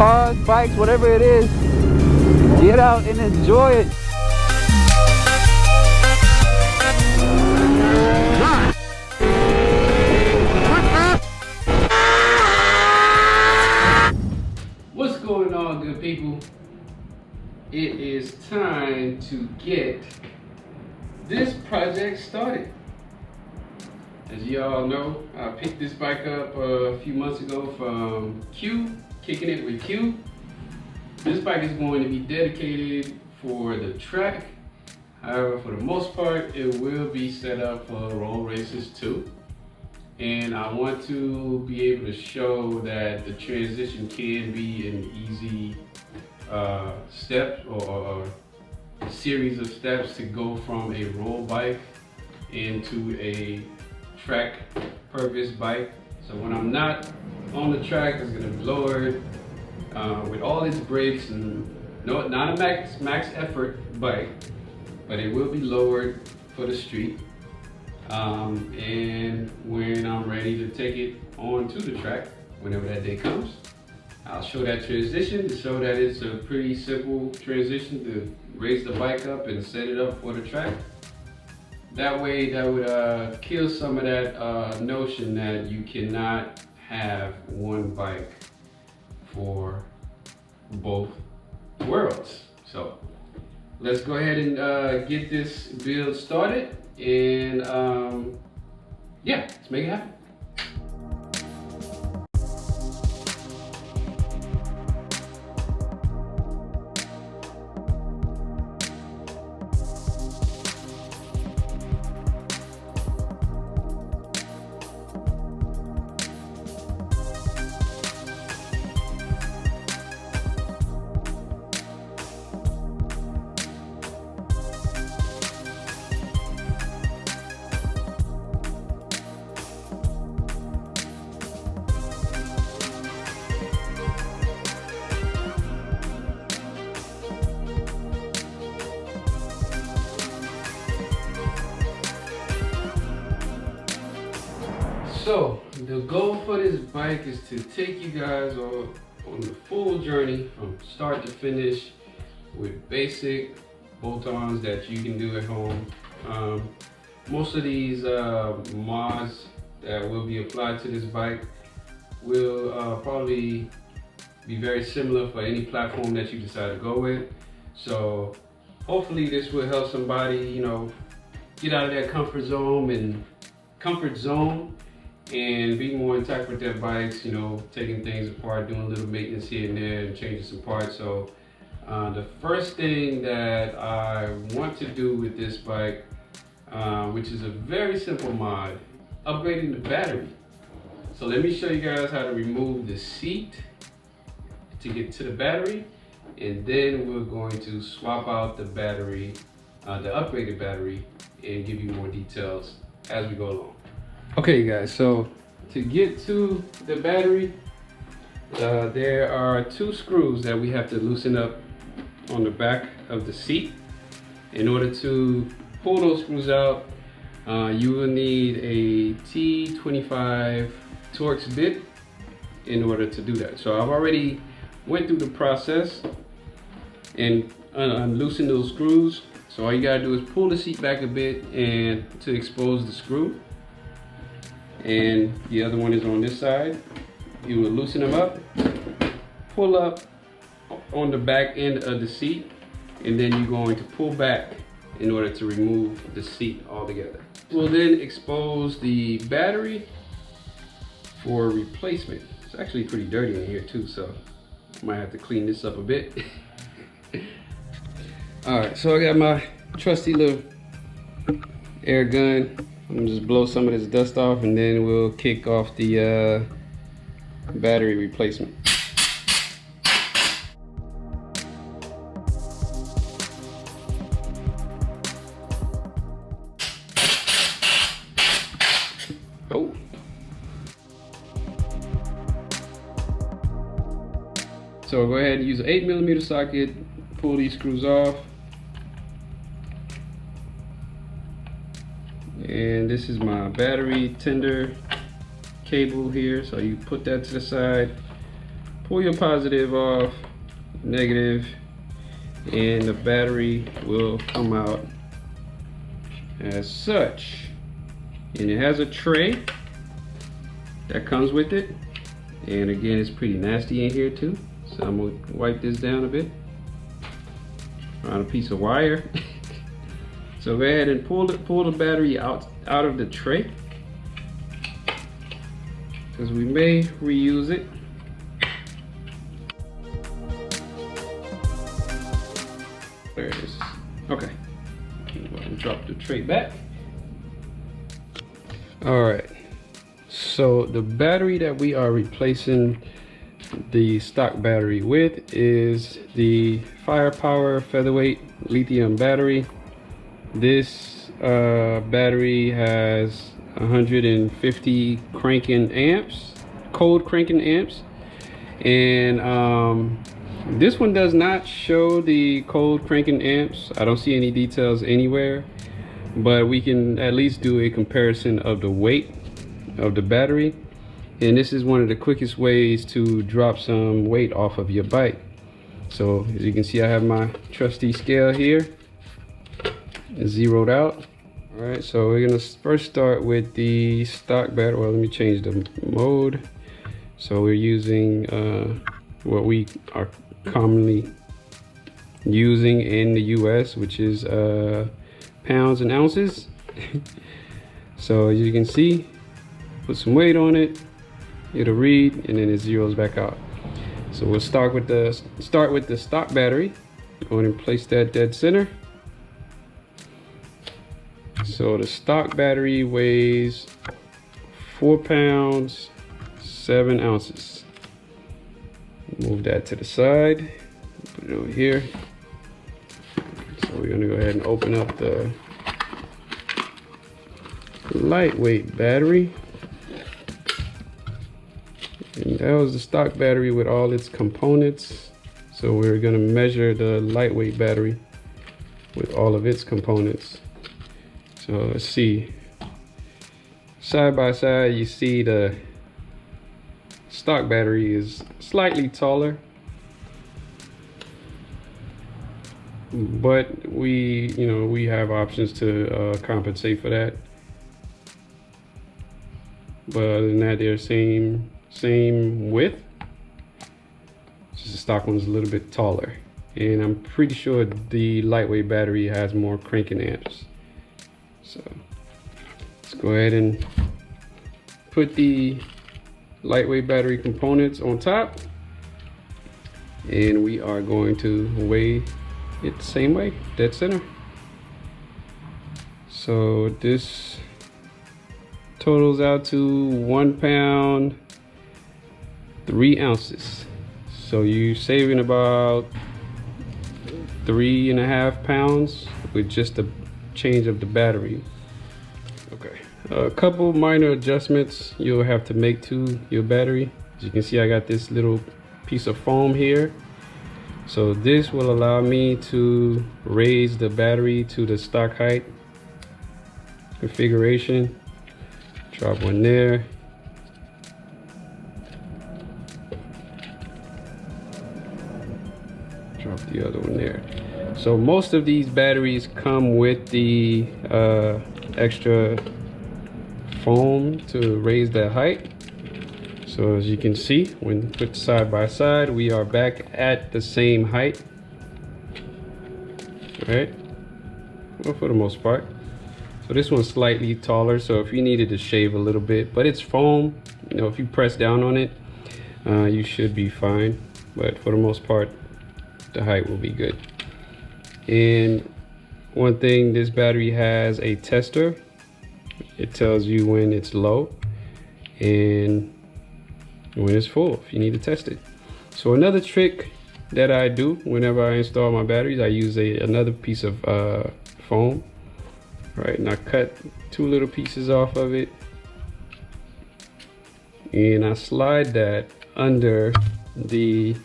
Cars, bikes, whatever it is, get out and enjoy it. What's going on, good people? It is time to get this project started. As you all know, I picked this bike up a few months ago from Q. Kicking it with Q. This bike is going to be dedicated for the track. However, for the most part, it will be set up for road races too. And I want to be able to show that the transition can be an easy step or a series of steps to go from a road bike into a track purpose bike. So when I'm not on the track, it's going to be lowered with all its brakes, and no, not a max effort bike, but it will be lowered for the street. And when I'm ready to take it onto the track, whenever that day comes, I'll show that transition to show that it's a pretty simple transition to raise the bike up and set it up for the track. That way, that would kill some of that notion that you cannot have one bike for both worlds. So let's go ahead and get this build started, and yeah, let's make it happen. So the goal for this bike is to take you guys on the full journey from start to finish with basic bolt-ons that you can do at home. Most of these mods that will be applied to this bike will probably be very similar for any platform that you decide to go with. So hopefully this will help somebody, you know, get out of their comfort zone and be more intact with their bikes, you know, taking things apart, doing a little maintenance here and there, and changing some parts. So the first thing that I want to do with this bike, which is a very simple mod, upgrading the battery. So let me show you guys how to remove the seat to get to the battery, and then we're going to swap out the battery, the upgraded battery, and give you more details as we go along. Okay guys, so to get to the battery, there are two screws that we have to loosen up on the back of the seat. In order to pull those screws out, you will need a T25 Torx bit in order to do that. So I've already went through the process and unloosened those screws. So all you gotta do is pull the seat back a bit and to expose the screw. And the other one is on this side. You will loosen them up, pull up on the back end of the seat, and then you're going to pull back in order to remove the seat altogether. We'll then expose the battery for replacement. It's actually pretty dirty in here too, so I might have to clean this up a bit. All right, so I got my trusty little air gun. I'm gonna just blow some of this dust off, and then we'll kick off the battery replacement. Oh. So go ahead and use an 8mm socket, pull these screws off. And this is my battery tender cable here. So you put that to the side, pull your positive off, negative, and the battery will come out as such. And it has a tray that comes with it. And again, it's pretty nasty in here too. So I'm gonna wipe this down a bit on a piece of wire. So go ahead and pull the battery out of the tray, because we may reuse it. There it is. Okay. Go ahead and drop the tray back. All right. So the battery that we are replacing the stock battery with is the Firepower Featherweight lithium battery. This battery has 150 cranking amps, cold cranking amps, and this one does not show the cold cranking amps. I don't see any details anywhere, but we can at least do a comparison of the weight of the battery. And this is one of the quickest ways to drop some weight off of your bike. So as you can see, I have my trusty scale here, zeroed out. All right, so we're gonna first start with the stock battery. Well, let me change the mode. So we're using what we are commonly using in the US, which is pounds and ounces. So as you can see, put some weight on it, it'll read, and then it zeroes back out. So we'll start with the stock battery. Go ahead and place that dead center. So the stock battery weighs 4 pounds 7 ounces. Move that to the side, put it over here. So we're gonna go ahead and open up the lightweight battery. And that was the stock battery with all its components. So we're gonna measure the lightweight battery with all of its components. So let's see, side by side, you see the stock battery is slightly taller, but we have options to compensate for that. But other than that, they're same width. Just the stock one's a little bit taller, and I'm pretty sure the lightweight battery has more cranking amps. So let's go ahead and put the lightweight battery components on top, and we are going to weigh it the same way, dead center. So this totals out to 1 pound 3 ounces. So you're saving about 3.5 pounds with just the change of the battery. Okay, a couple minor adjustments you'll have to make to your battery. As you can see, I got this little piece of foam here. So this will allow me to raise the battery to the stock height configuration. Drop one there. Drop the other one there. So most of these batteries come with the extra foam to raise that height. So as you can see, when put side by side, we are back at the same height. Right? Well, for the most part. So this one's slightly taller, so if you needed to shave a little bit, but it's foam, if you press down on it, you should be fine. But for the most part, the height will be good. And one thing, this battery has a tester. It tells you when it's low and when it's full if you need to test it. So another trick that I do whenever I install my batteries, I use another piece of foam. Right, and I cut 2 little pieces off of it, and I slide that under the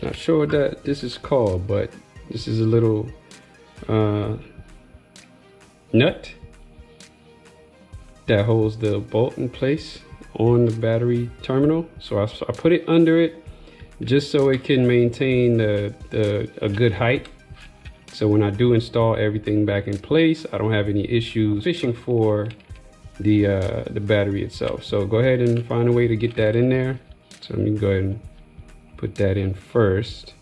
not sure what that this is called, but this is a little nut that holds the bolt in place on the battery terminal. So I put it under it just so it can maintain a good height. So when I do install everything back in place, I don't have any issues fishing for the battery itself. So go ahead and find a way to get that in there. So let me go ahead and put that in first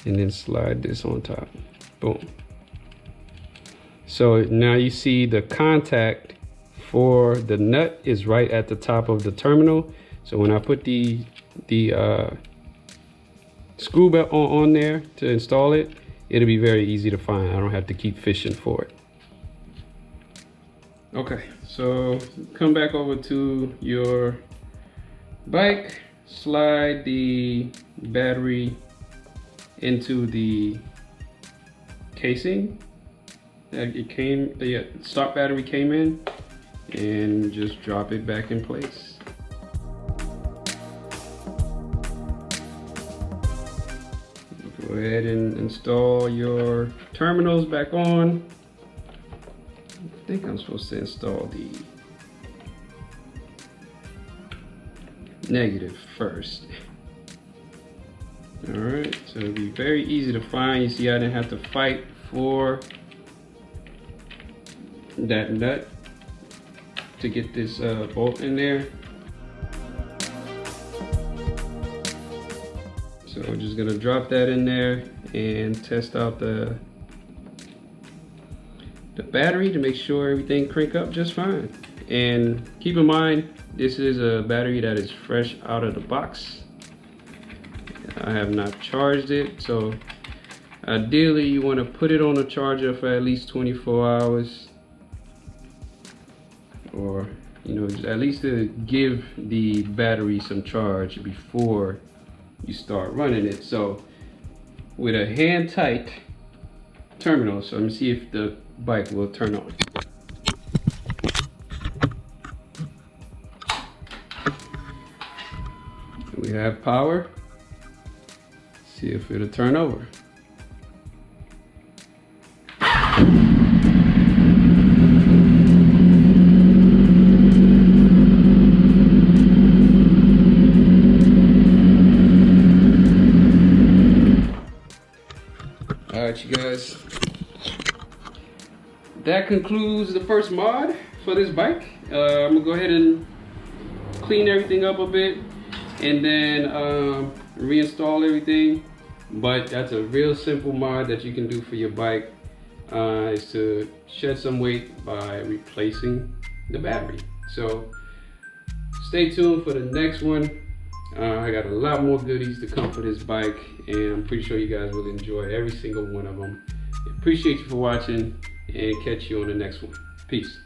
and then slide this on top. Boom. So now you see the contact for the nut is right at the top of the terminal. So when I put the screw belt on there to install it, it'll be very easy to find. I don't have to keep fishing for it. Okay, so come back over to your bike, slide the battery into the casing that the stock battery came in, and just drop it back in place. Go ahead and install your terminals back on. I think I'm supposed to install the negative first. All right, so it'll be very easy to find. You see, I didn't have to fight for that nut to get this bolt in there. So I'm just gonna drop that in there and test out the battery to make sure everything crank up just fine. And keep in mind, this is a battery that is fresh out of the box. I have not charged it, so ideally you want to put it on a charger for at least 24 hours, or at least to give the battery some charge before you start running it. So with a hand tight terminal, so let me see if the bike will turn on. We have power. See if it'll turn over. Alright, you guys, that concludes the first mod for this bike. I'm gonna go ahead and clean everything up a bit and then reinstall everything. But that's a real simple mod that you can do for your bike, is to shed some weight by replacing the battery. So stay tuned for the next one. I got a lot more goodies to come for this bike, and I'm pretty sure you guys will enjoy every single one of them. Appreciate you for watching, and catch you on the next one. Peace.